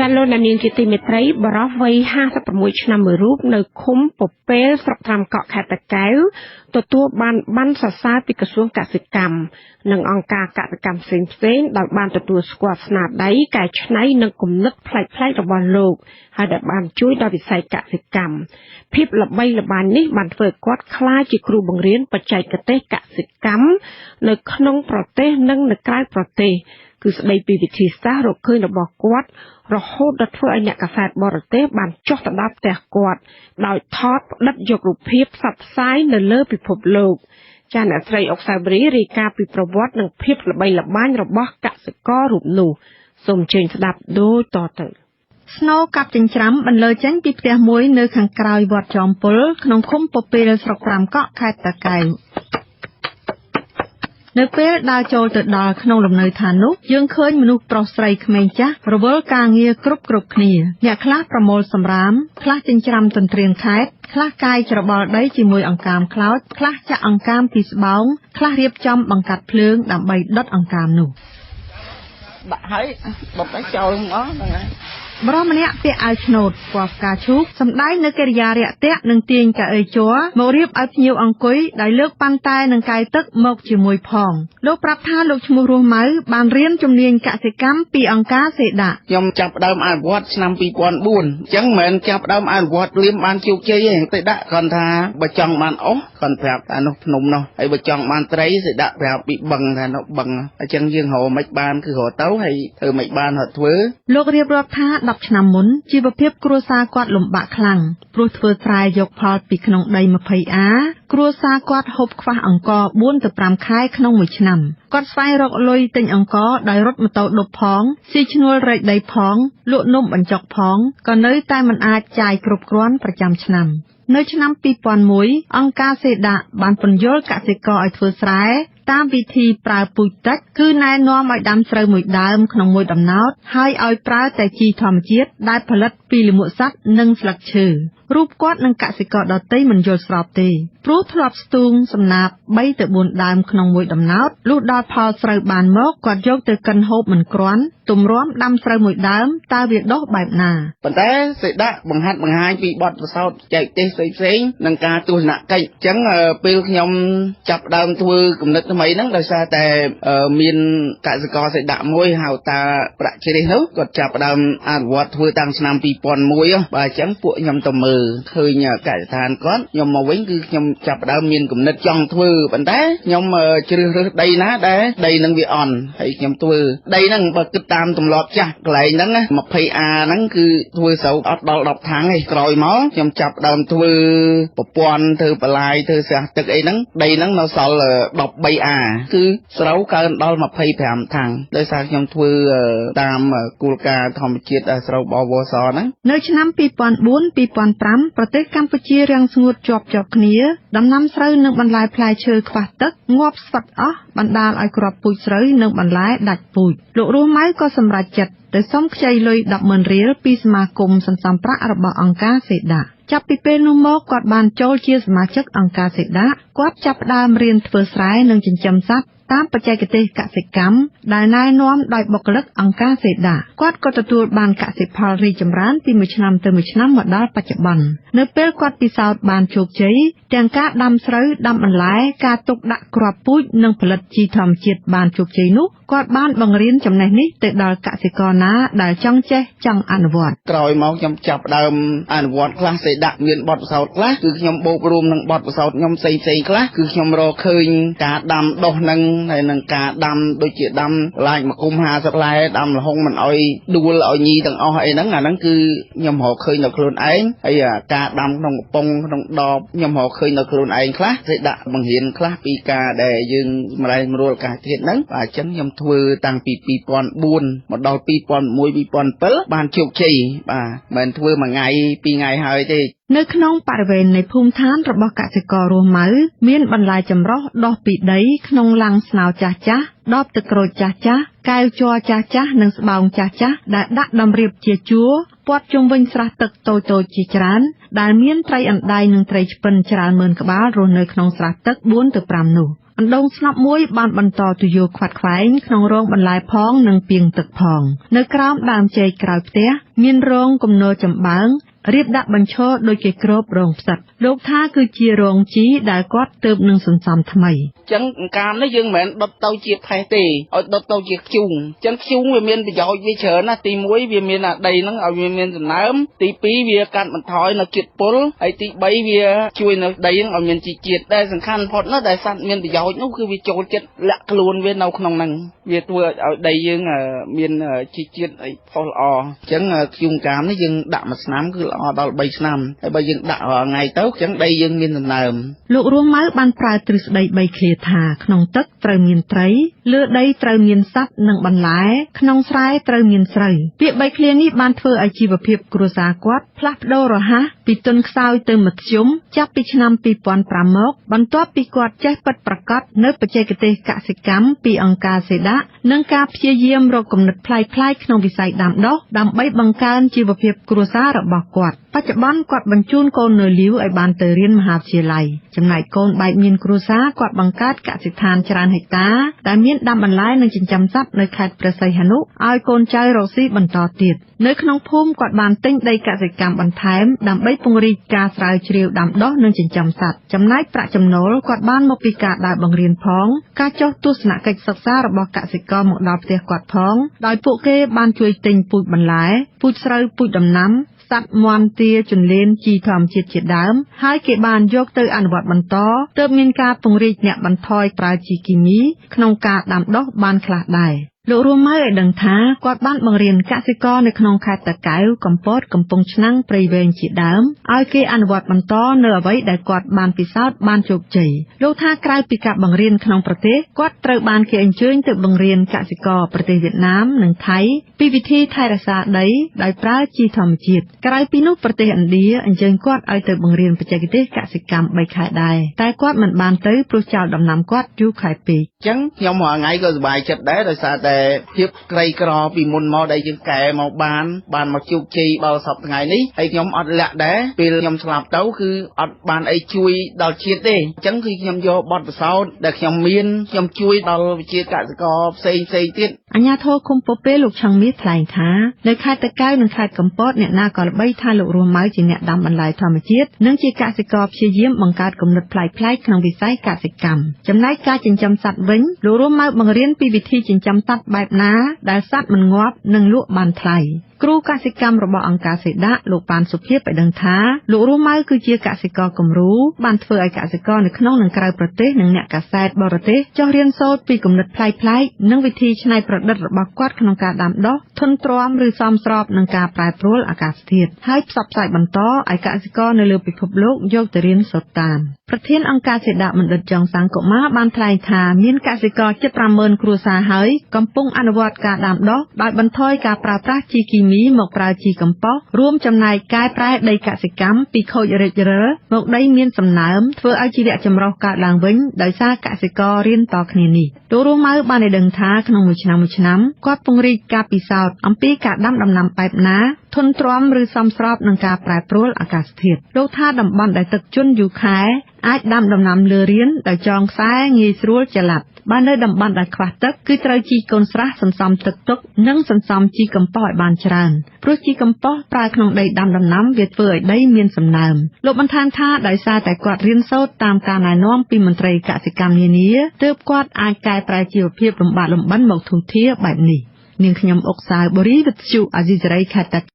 ចាលោកអ្នកនាងជាទីមេត្រីបរិសវ័យ56ឆ្នាំមួយរូបនៅឃុំពពេលស្រុកត្រាំកក់ខេត្តតាកែវទទួលបានប័ណ្ណសរសើរពីក្រសួងកសិកម្មនិងអង្គការកសិកម្មផ្សេងៗដោយបានទទួលស្គាល់ស្នាដៃកែច្នៃនិងគំនិតប្លែកៗរបស់លោកហើយដែលបានជួយដល់វិស័យកសិកម្មភាពល្បីល្បាញនេះបានធ្វើឲ្យគាត់ក្លាយជាគ្រូបង្រៀនបច្ចេកទេសកសិកម្មនៅក្នុងប្រទេសនិងនៅក្រៅប្រទេសគឺស្ដីពីវិធីសាស្ត្ររកឃើញរបស់គាត់រហូតដល់ធ្វើឲ្យអ្នកកាសែតបរទេសបានចុះទៅដល់ផ្ទះគាត់ដោយថតផ្តិតយករូបភាពផ្សព្វផ្សាយនៅលើពិភពលោកចាអ្នកស្រីអុកសាវរីរាយការណ៍ពីប្រវត្តិនិងភាពល្បីល្បាញរបស់កសិកររូបនោះសូមអញ្ជើញស្ដាប់ដូចតទៅស្នូកាប់ចិញ្ច្រាំបន្លឺចេញពីផ្ទះមួយនៅខាងក្រោយវត្តចោមពុលក្នុងឃុំពពេលស្រុកត្រាំកក់ខេត្តតាកែវនៅពេលដើរចូលទៅដល់ក្នុងលំនៅឋាននោះយើងឃើញមនុស្សប្រុសស្រីក្មេងចាស់រវល់ការងារគ្រប់គ្នាអ្នកខ្លះប្រមូលសម្រាមខ្លះចិញ្ច្រាំទន្ទ្រានខេត្តខ្លះកាយច្របល់ដីជាមួយអង្កាមខ្លោចខ្លះចាក់អង្កាមពីស្បោងខ្លះរៀបចំបង្កាត់ភ្លើងដើម្បីដុតអង្កាមនោះដាក់ហើយដុតឲ្យចោលហ្មងហ្នឹងហើយបរិមម្នាក់ពាក់អាវឆ្នូតពណ៌ផ្កាឈូកសម្ដែងនៅកិរិយារាក់ទាក់និងទាញកៅអីជ័រមករៀបឲ្យភ្ញៀវអង្គុយដោយលើកប៉ាន់តែនិងកាយទឹកមកជាមួយផងលោកប្រាប់ថាលោកឈ្មោះរស់ម៉ៅបានរៀនជំនាញកសិកម្មពីអង្គការសេដាខ្ញុំចាប់ផ្ដើមអនុវត្តឆ្នាំ2004អញ្ចឹងមិនមែនចាប់ផ្ដើមអនុវត្តលៀមបានជោគជ័យទេសេដាគាត់ថាបើចង់បានអស់គាត់ប្រាប់ថានោះភ្នំនោះហើយបើចង់បានត្រីសេដាប្រាប់ពីបឹងថានោះបឹងអញ្ចឹងយើងរកមិនបានគឺរកទៅហើយធ្វើមិនបានរត់ធ្វើលោករៀបរាប់ថា10ឆ្នាំមុនជីវភាពគ្រួសារគាត់លំបាកខ្លាំងព្រោះធ្វើស្រែយកផលពីក្នុងដី20អាគ្រួសារគាត់ហូបខ្វះអង្ករ4ទៅ5ខែក្នុងមួយឆ្នាំគាត់ស្វែងរកលុយទិញអង្ករដោយរត់ម៉ូតូឌុបផងស៊ីឈ្នួលរែកដីផងលក់នំបញ្ចុកផងក៏នៅតែមិនអាចចាយគ្រប់គ្រាន់ប្រចាំឆ្នាំនៅឆ្នាំ2001អង្គការសេដាបានពន្យល់កសិករឲ្យធ្វើស្រែតាមវិធីប្រើពូជតិចគឺណែនាំឲ្យដាំស្រូវមួយដើមក្នុងមួយដំណោតហើយឲ្យប្រើតែជីធម្មជាតិដែលផលិតពីលាមកសត្វនិងស្លឹកឈើរូបគាត់និងកសិករដទៃមិនយល់ស្របទេព្រោះធ្លាប់ស្ទូងសំណាប3ទៅ4ដើមក្នុងមួយដំណោតលុះដល់ផលស្រូវបានមកគាត់យកទៅកិនហូបមិនគ្រាន់ទម្រាំដាំស្រូវមួយដើមតើវាដុះបែបណាប៉ុន្តែសេដាបង្ហាត់បង្ហាញពីបទពិសោធន៍ចែកទេសផ្សេងៗនិងការទស្សនកិច្ចអញ្ចឹងពេលខ្ញុំចាប់ដើមធ្វើគំនិតថ្មីហ្នឹងដោយសារតែមានកសិករសេដាមួយហៅតាប្រាក់ជ្រេះនោះគាត់ចាប់ដើមអនុវត្តធ្វើតាំងឆ្នាំ2001បាទអញ្ចឹងពួកខ្ញុំទៅមើលឃើញកសិដ្ឋានគាត់ខ្ញុំមកវិញគឺខ្ញុំចាប់ដើមមានគំនិតចង់ធ្វើប៉ុន្តែខ្ញុំជ្រើសរើសដីណាដែលដីនឹងវាអន់ហើយខ្ញុំធ្វើដីហ្នឹងបើគិតតាមទម្លាប់ចាស់កន្លែងហ្នឹង20អាហ្នឹងគឺធ្វើស្រូវអត់ដល់10thángទេក្រោយមកខ្ញុំចាប់ដើមធ្វើប្រព័ន្ធធ្វើបន្លាយធ្វើស្រះទឹកអីហ្នឹងដីហ្នឹងនៅសល់13អាគឺស្រូវកើនដល់25thángដោយសារខ្ញុំធ្វើតាមគោលការណ៍ធម្មជាតិស្រូវបវសហ្នឹងនៅឆ្នាំ2004-2005ប្រទេសកម្ពុជារាំងស្ងួតជាប់គ្នាដំណាំស្រូវនិងបន្លែផ្លែឈើខ្វះទឹកងាប់ស្វិតអស់បណ្ដាលឲ្យគ្រាប់ពូជស្រូវនិងបន្លែដាច់ពូជលោករស់ម៉ៅក៏សម្រេចចិត្តទៅសុំខ្ចីលុយ 10,000 រៀលពីសមាគមសន្សំប្រាក់របស់អង្គការសេដាចាប់ពីពេលនោះមកគាត់បានចូលជាសមាជិកអង្គការសេដាគាត់ចាប់ផ្ដើមរៀនធ្វើស្រែនិងចិញ្ចឹមសត្វតាមបច្ចេកទេសកសិកម្មដែលណែនាំដោយបុគ្គលិកអង្គការសេដាគាត់ក៏ទទួលបានកសិផលរីកចម្រើនពីមួយឆ្នាំទៅមួយឆ្នាំមកដល់បច្ចុប្បន្ននៅពេលគាត់ពិសោធន៍បានជោគជ័យទាំងការដាំស្រូវដាំបន្លែការទុកដាក់គ្រាប់ពូជនិងផលិតជីធម្មជាតិបានជោគជ័យនោះគាត់បានបង្រៀនចំណេះនេះទៅដល់កសិករណាដែលចង់ចេះចង់អនុវត្តក្រោយមកខ្ញុំចាប់ដើមអនុវត្តខ្លះសេដាមានបទពិសោធន៍ខ្លះគឺខ្ញុំបូករួមនឹងបទពិសោធន៍ខ្ញុំផ្សេងខ្លះគឺខ្ញុំរកឃើញការដាំដុះនឹងហើយនឹងការដាំដូចជាដាំឡាយមកគុំ50លែដាំលហុងមិនអោយដួលឲ្យញីទាំងអស់អីហ្នឹងអាហ្នឹងគឺខ្ញុំរកឃើញនៅខ្លួនឯងហើយការដាំក្នុងកំប៉ុងក្នុងដបខ្ញុំរកឃើញនៅខ្លួនឯងខ្លះគេដាក់បង្រៀនខ្លះពីការដែលយើងម្លែងមរួលអាកាសធាតុហ្នឹងបាទអញ្ចឹងខ្ញុំធ្វើតាំងពី2004មកដល់2006 2007បានជោគជ័យបាទមិនធ្វើមួយថ្ងៃពីរថ្ងៃហើយទេនៅក្នុងបរិវេណនៃភូមិឋានរបស់កសិកររស់ម៉ៅមានបន្លែចម្រុះដុះពីដីក្នុងឡាំងស្នោចាស់ ដបទឹកក្រូចចាស់ៗកែវជ័រចាស់ៗនិងស្បោងចាស់ៗដែលដាក់ដំរៀបជាជួរព័ទ្ធជុំវិញស្រះទឹកតូចៗជាច្រើនដែលមានត្រីអណ្ដែងនិងត្រីឆ្ពិនច្រើនម៉ឺនក្បាលរស់នៅក្នុងស្រះទឹក 4 ទៅ 5 នោះអណ្ដូងស្លាប់មួយបានបន្តទុយោខ្វាត់ខ្វែងក្នុងរោងបន្លែផងនិងពាងទឹកផងនៅក្រោមដើមចេកក្រោយផ្ទះមានរោងគំនរចម្បើងរៀបដាក់បញ្ឈរដូចគេគ្របរោងផ្សិតលោកថាគឺជារោងជីដែលគាត់ទើបនឹងសន្សំថ្មីចឹងកាមនេះយើងមិនមែនដុតទៅជាផេះទេឲ្យដុតទៅជាខ្ជុងចឹងខ្ជុងវាមានប្រយោជន៍វាច្រើនណាស់ទី1វាមានអាដីហ្នឹងឲ្យវាមានសំណើមទី2វាកាត់បន្ថយនៅជាតិពុលហើយទី3វាជួយនៅដីហ្នឹងឲ្យមានជីជាតិដែលសំខាន់បំផុតណាស់ដែលសត្វមានប្រយោជន៍នោះគឺវាចូលចិត្តលាក់ខ្លួនវានៅក្នុងហ្នឹងវាធ្វើឲ្យដីយើងមានជីជាតិអីផុសល្អចឹងខ្ជុងកាមនេះយើងដាក់មួយឆ្នាំគឺល្អដល់3ឆ្នាំហើយបើយើងដាក់រាល់ថ្ងៃទៅចឹងដីយើងមានសំណើមលោករស់ម៉ៅបានប្រើទ្រឹស្ដី3ឃ្លាថាក្នុងទឹកត្រូវមានត្រីលើដីត្រូវមានសត្វនិងបន្លែក្នុងស្រែត្រូវមានស្រូវពាក្យ3ឃ្លានេះបានធ្វើឲ្យជីវភាពគ្រួសារគាត់ផ្លាស់ប្ដូររហ័សពីទន់ខ្សោយទៅមធ្យមចាប់ពីឆ្នាំ2005មកបន្ទាប់ពីគាត់ចេះពិតប្រាកដនៅបច្ចេកទេសកសិកម្មពីអង្គការសេដានិងការព្យាយាមរកគំនិតប្លែកៗក្នុងវិស័យដាំដុះដើម្បីបង្កើនជីវភាពគ្រួសាររបស់គាត់បច្ចុប្បន្នគាត់បញ្ជូនកូននៅលាវឲ្យបានទៅរៀនមហាវិទ្យាល័យចំណែកកូនបែកមានគ្រួសារគាត់បង្កើតកសិដ្ឋានច្រើនហិកតាដែលមានដាំបន្លែនិងចិញ្ចឹមសត្វនៅខេត្តព្រះសីហនុឲ្យកូនចៅរកស៊ីបន្តទៀតនៅក្នុងភូមិគាត់បានទិញដីកសិកម្មបន្ថែមដើម្បីពង្រីកការស្រាវជ្រាវដាំដុះនិងចិញ្ចឹមសត្វចំណែកប្រាក់ចំណូលគាត់បានមកពីការដើរបង្រៀនផងការចុះទស្សនកិច្ចសិក្សារបស់កសិករមកដល់ផ្ទះគាត់ផងដោយពួកគេបានជួយទិញពូជបន្លែពូជស្រូវពូជដំណាំសត្វមាន់ទាជន្លេនជីធម្មជាតិជាដើមហើយគេបានយកទៅអនុវត្តបន្តទើបមានការពង្រីកអ្នកបន្ថយប្រើជីគីមីក្នុងការដាំដុះបានខ្លះដែរលោករស់ម៉ៅឲ្យដឹងថាគាត់បានបង្រៀនកសិករនៅក្នុងខេត្តតាកែវកំពតកំពង់ឆ្នាំងព្រៃវែងជាដើមឲ្យគេអនុវត្តបន្តនៅអ្វីដែលគាត់បានពិសោធន៍បានជោគជ័យលោកថាក្រៅពីការបង្រៀនក្នុងប្រទេសគាត់ត្រូវបានគេអញ្ជើញទៅបង្រៀនកសិករប្រទេសវៀតណាមនិងថៃពីវិធីថែរក្សាដីដោយប្រើជីធម្មជាតិក្រៅពីនោះប្រទេសឥណ្ឌាអញ្ជើញគាត់ឲ្យទៅបង្រៀនបច្ចេកទេសកសិកម្ម3ខែដែរតែគាត់មិនបានទៅព្រោះចោលដំណាំគាត់យូរខែពេកអញ្ចឹងខ្ញុំរាល់ថ្ងៃក៏សប្បាយចិត្តដែរដោយសារតែភាពក្រីក្រពីមុនមកដែលយើងកែមកបានមកជោគជ័យដល់សប្តាហ៍ថ្ងៃនេះហើយខ្ញុំអត់លាក់ដែរពេលខ្ញុំស្លាប់ទៅគឺអត់បានអីជួយដល់ជាតិទេអញ្ចឹងគឺខ្ញុំយកបទពិសោធន៍ដែលខ្ញុំមានខ្ញុំជួយដល់វិជាកសិករផ្សេងទៀតអាជ្ញាធរឃុំពពែលោកឆឹងមាសថ្លែងថានៅខេត្តតាកែវនិងខេត្តកំពតអ្នកណាក៏ល្បីថាលោករស់ម៉ៅជាអ្នកដាំបន្លែធម្មជាតិនិងជាកសិករព្យាយាមបង្កើតគំនិតប្លែកៗក្នុងវិស័យកសិកម្មចំណែកការចិញ្ចឹមសត្វវិញលោករស់ម៉ៅបង្រៀនពីវិធីចិញ្ចឹមសត្វបែបណាដែលសត្វមិនងាប់និងលក់បានថ្លៃគ្រូកសិកម្មរបស់អង្គការសេដាលោកប៉ានសុភាពឲ្យដឹងថាលោករស់ម៉ៅគឺជាកសិករគំរូបានធ្វើឲ្យកសិករនៅក្នុងនិងក្រៅប្រទេសនិងអ្នកកាសែតបរទេសចុះរៀនសូត្រពីគំនិតប្លែកៗនិងវិធីច្នៃប្រឌិតរបស់គាត់ក្នុងការដាំដុះធន់ទ្រាំឬសមស្របនឹងការប្រែប្រួលអាកាសធាតុហើយផ្សព្វផ្សាយបន្តឲ្យកសិករនៅលើពិភពលោកយកទៅរៀនសូត្រតាមប្រធានអង្គការសេដាបណ្ឌិតចុងសាំងកុមារបានថ្លែងថាមានកសិករជិត 50,000 គ្រួសារហើយកំពុងអនុវត្តការដាំដុះដោយបន្ថយការប្រើប្រាស់ជីគីមីមកប្រើជីកំប៉ុស្តរួមចំណែកកែប្រែដីកសិកម្មពីខូចរិចរឹលមកដីមានសំណើមធ្វើឲ្យជីវៈចម្រុះកើតឡើងវិញដោយសារកសិកររៀនតគ្នានេះលោករស់ម៉ៅបានឲ្យដឹងថាក្នុងមួយឆ្នាំគាត់ពង្រីកការពិសោធន៍អំពីការដាំដំណាំបែបណាធន់ទ្រាំឬសមស្របនឹងការប្រែប្រួលអាកាសធាតុលោកថាតំបន់ដែលទឹកជន់យូរខែអាចដាំដំណាំលើរៀនដោយចងខ្សែងាយស្រួលចល័តបាននៅតំបន់ដែលខ្វះទឹកគឺត្រូវជីកូនស្រះសន្សំទឹកទុកនិងសន្សំជីកំប៉ុស្តឲ្យបានច្រើនព្រោះជីកំប៉ុស្តប្រើក្នុងដីដាំដំណាំវាធ្វើឲ្យដីមានសំណើមលោកបន្ថែមថាដោយសារតែគាត់រៀនសូត្រតាមការណែនាំពីមន្ត្រីកសិកម្មនានាទើបគាត់អាចកែប្រែជីវភាពលំបាកលំបិនមកធូរធារបែបនេះនាងខ្ញុំអុកសាវបូរីវិទ្យុអាស៊ីសេរីខេត្ត